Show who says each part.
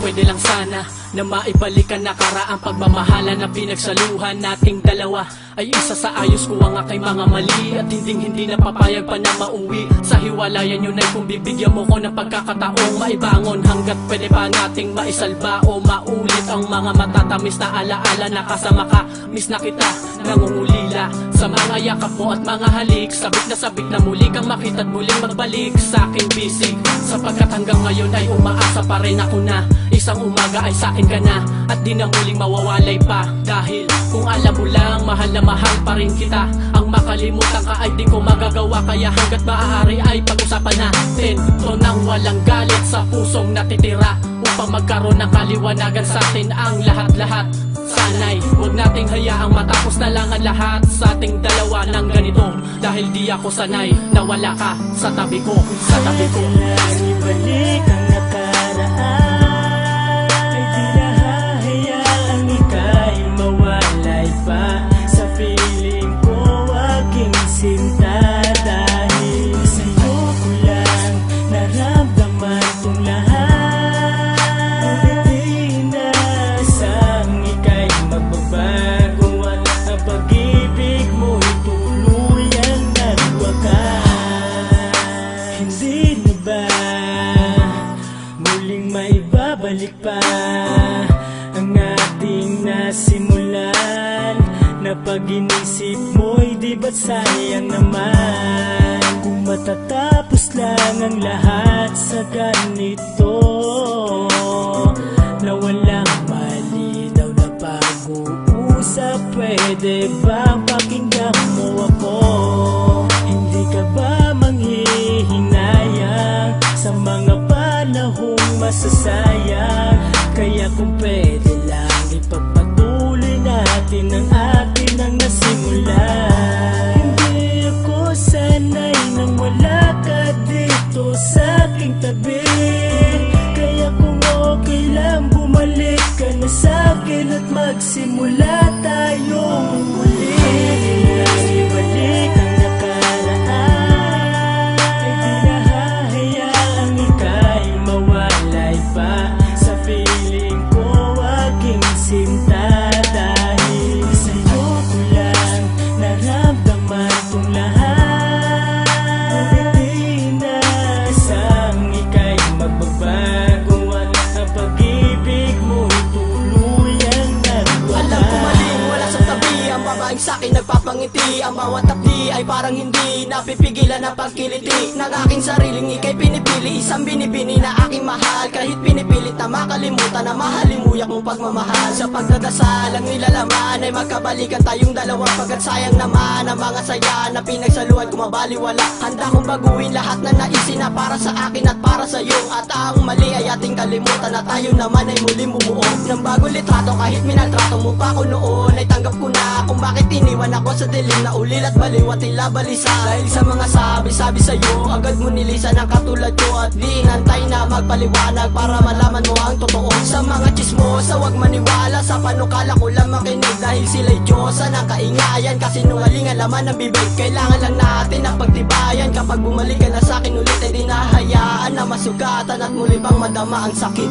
Speaker 1: pwede lang sana na maibalik ang nakaraang pagmamahalan na pinagsaluhan nating dalawa ay isa sa ayos ko ang aking mga mali at hindi na papayag pa na mauwi sa hiwalayan yun ay kung bibigyan mo ko ng pagkakataong maibangon hanggat pwede pa nating maisalba o maulit ang mga matatamis na alaala na kasama ka. Miss na kita, nangungulila sa mga yakap mo at mga halik, sabik na muli kang makita at muling magbalik sa aking bisig, sapagkat hanggang ngayon ay umaasa pa rin ako na isang umaga ay sa akin ka na at di na muling mawawalay pa. Dahil kung alam mo lang, mahal na mahal pa rin kita. Ang makalimutan ka ay di ko magagawa, kaya hanggat maaari ay pag-usapan natin to nang walang galit sa pusong natitira, upang magkaroon ng kaliwanagan sa atin ang lahat-lahat. Sana'y huwag nating hayaang matapos na lang ang lahat sa ating dalawa ng ganito, dahil di ako sanay na wala ka sa tabi ko, sa tabi ko.
Speaker 2: Ibalik ang nakaraan, ay di na hahayaang ika'y mawalay pa sa piling ko, aking sinta. Dahil sa'yo ko lang naramdaman tong lahat, hindi na sang ika'y magbabago at ang pag-ibig mo'y tuluyang nagwakas. Hindi na ba muling maibabalik pa ang ating nasimulan, na pag-inisip mo'y di ba't sayang naman kung matatapos lang ang lahat sa ganito, na walang mali daw na pag-uusap. Pwede ba pakinggan mo ako? Hindi ka ba manghihinayang sa mga panahong masasayang? Kaya kung pwede lang ipagpatuloy natin ang atin ang nasimulan. Hindi ako sanay nang wala ka dito sa aking tabi, kaya kung okay lang bumalik ka na sa'kin at magsimula tayong muli. Ibalik ang nakaraan, ay di na hahayaang ika'y mawalay pa sa piling ko, aking sinta. Dahil sa'yo ko lang naramdaman tong lahat, hindi na sang ika'y magbabago at ang pag-ibig mo'y tuluyang nagwakas.
Speaker 3: Alam ko maling wala sa tabi ang babaeng sa'kin nagpapangiti, ang bawat tabi ay parang hindi napipigilan na pagkiliti ng aking sariling ika'y pinipili, isang binibini na aking mahal, kahit pinipilit na makalimutan na mahalimuyak mong pagmamahal. Sa pagdadasal ang nilalaman ay magkabalikan tayong dalawa, pagkat sayang naman ang mga saya na pinagsaluhan ko mabaliwala. Handa kong baguhin lahat na naisin na para sa akin at para sa iyo, at ang mali ay ating kalimutan na tayo naman ay muling bumuo ng bagong litrato. Kahit minaltrato mo pa ko noon ay tanggap ko na kung bakit iniwan ako sa dilim na ulil at baliw at tila balisa. Dahil sa mga sabi sa'yo, agad mo nilisan ang katulad ko, at di hantay na magpaliwanag para malaman mo ang totoo. Sa mga chismosa huwag maniwala, sa panukala ko lang makinig, dahil sila'y Diyosa ng kaingayan. Kasi nungalingan laman ng bibig, kailangan lang natin ang pagtibayan. Kapag bumalik ka na sa'kin ulit ay di nahayaan na masugatan at muli pang madama ang sakit.